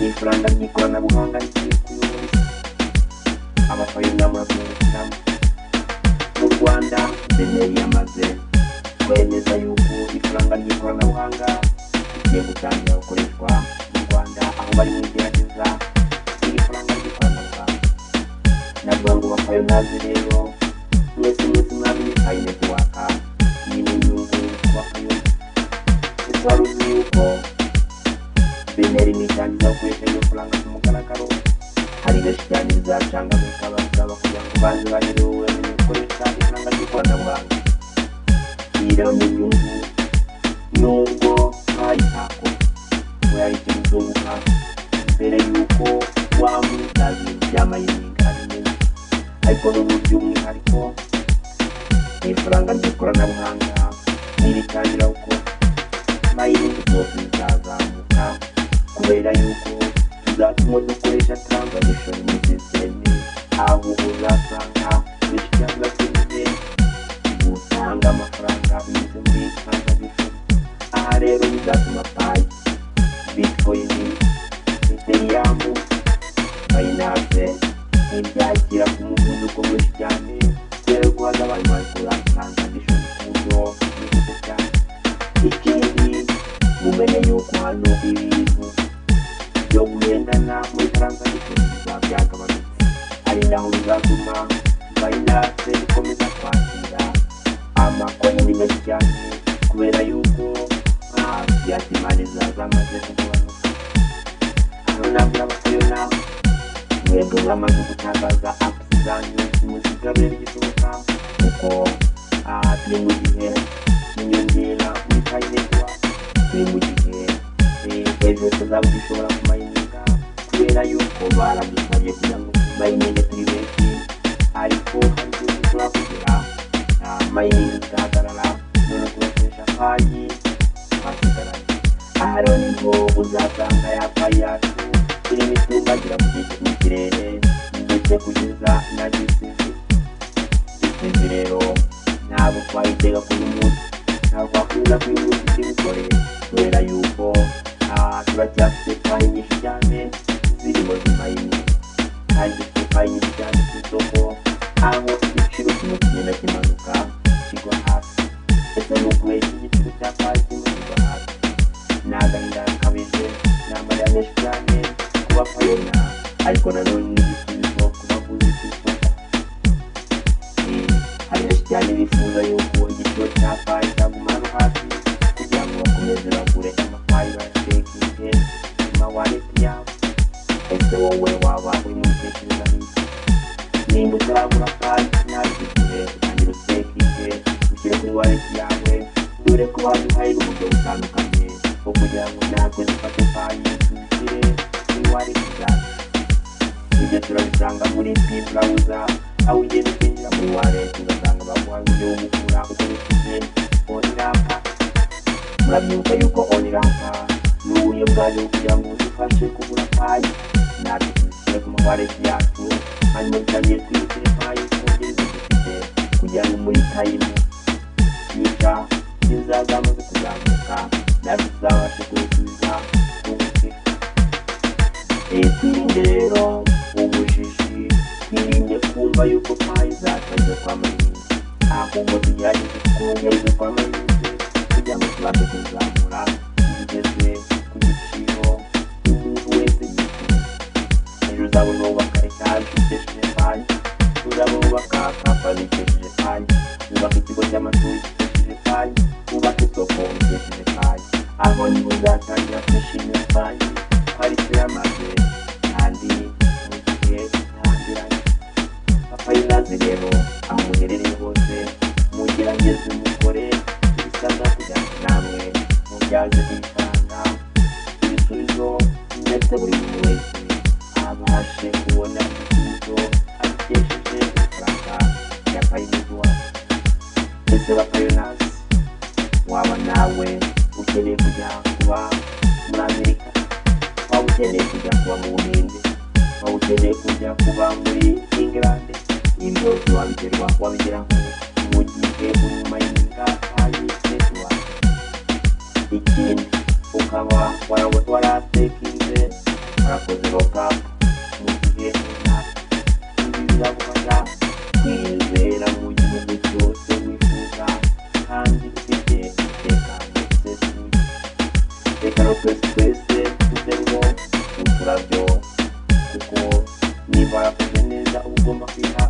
ifaranga ry'ikoranabuhanga rigiye kuyobora abapayona murabyungukiramo. Mu Rwanda Beneri yamaze kwemeza yuko ifaranga ry'ikoranabuhanga rigiye gutangira gukoreshwa mu Rwanda, aho bari mu igerageza iri faranga ry'ikoranabuhanga. Navuga ngo bapayonazi rero mwese mwamenye Pi Network ni mu nyungu kubapayona. Ese wari uzi yuko Beneri nitangiza gukoresha iyo faranga ku mugaragaro? Hari benshi cyane bizacanga bikabasaba kugira ngo baze baherewe bamenye gukoresha ifaranga ry'ikoranabuhanga. Iyi rero ni inyungu nubwo ntayitako we yahise muzunguka mbere yuko wamutazi by'amayininga abimenye, ariko n'ubu by'umwihariko ifaranga ry'ikoranabuhanga niritangira gukora mayiningi zose zizazamuka, kubera yuko tuzatuma dukoresha transaction mu system, aho uzasanga benshi cyane bakeneye gutanga amafaranga binyuze muri transaction. Aha rero bizatuma Pi, Bitcoin, Ethereum, Binance ntibyakira ku muvuduko mwinshi cyane, kubera ko haza abantu bakora transaction ku buryo bwihuse cyane. Ikindi mumenye yuko hano ibintu byo guhendana muri transaction bizaba byagabanutse, ari naho bizatuma Binance ikomeza kwakira amakoini menshi cyane, kubera yuko fiat money zamaze kugabanuka. Hano nabwira abapayona mwebwe mwamaze gutangaza apps zanyu muzigabire bigishoboka, kuko turi mu gihe cy'inyongera muri Pi Network, turi mu gihe ejo tuzaba dushobora kumayininga, kubera yuko baradusabye kugira ngo tumayininge turi benshi, ariko hari ibyo dushobora kugira mayiningi zigahagarara none tugakoresha Pi twasigaranye. Aha rero niho uzasanga ya Pi yacu irimo itumbagira mu kirere ndetse kugeza na GCC. Rero ntabwo twayitega kuri munsi, ntabwo twakomeza kuyibutsa ibikore, kubera yuko turacyafite Pi nyinshi cyane zirimo zimayininga, kandi dufite Pi nyinshi cyane ku isoko, aho igiciro kimwe kigenda kimanuka kigwa hasi. Ese ni ukubera iki igiciro cya Pi kimwe kigwa hasi? Ni agahinda gakabije, ni amarira menshi cyane ku bapayona, ariko nanone ni igisubizo ku baguzi ku isoko. Hari benshi cyane bifuza yuko igiciro cya Pi cyaguma hano hasi kugira ngo bakomeze bagure amaPi bayatekinge mu mawallet yabo. Ese wowe waba uri mu bitekerezo nk'iki? Nimba utaragura Pi ntabigire utangira utekinge ushyire kuri wallet yawe, dore ko baduhaye uburyo butandukanye bwo kugira ngo natwe dufate Pi tuzishyire kuri wallet zacu. Ibyo turabisanga muri Pi browser, aho ugenda ukinjira muri wallet ugasanga baguhaye uburyo bwo gukura ukoresheje OnRamp. Murabyibuka yuko OnRamp ni uburyo bwaje kugira ngo budufashe kugura Pi natwe tuzishyire ku mawallet yacu, hanyuma dutangiye twiyukire Pi twongere dufite, kugira ngo muri time yica zizaba zamaze kuzamuka natwe tuzabashe kuyisubiza ku bukire. Twirinde rero ubujiji, twirinde kumva yuko Pi zatangiye kwamayininga, ahubwo tugerageze twongere kwamayininga kugira ngo tubashe kuzamura tugeze ku giciro umuntu wese yifuza. Ejo uzabona wubaka etaje ukesheje Pi, uzabona wubaka kampani ukesheje Pi, wubaka ikigo cy'amashuri ukesheje Pi, wubaka isoko ukesheje Pi. Aho niho uzatangira kwishimira Pi twari turamaze, kandi mu gihe gitangiranye. Bapayonazi rero aho muherereye hose mugerageze mukore ibisabwa kugira ngo namwe mubyaze ifaranga ibisubizo, ndetse buri muntu wese abashe kubona ibisubizo abikesheje ifaranga rya Pi Network. Ese bapayonazi, waba nawe ukeneye kujya kuba muri Amerika, waba ukeneye kujya kuba mu Buhinde, waba ukeneye kujya kuba muri England, ibi byose wabigeraho mu gihe uri mu mayininga Pi Network. Ikindi ukaba waratekinze mwarakoze roka mugihe birabona kwizera mu gihugu cyose wifuza kandi ufite umutekano usesuye. Reka no twese tuze ngo uturabyo kuko niba warakoze neza ugomba kwiha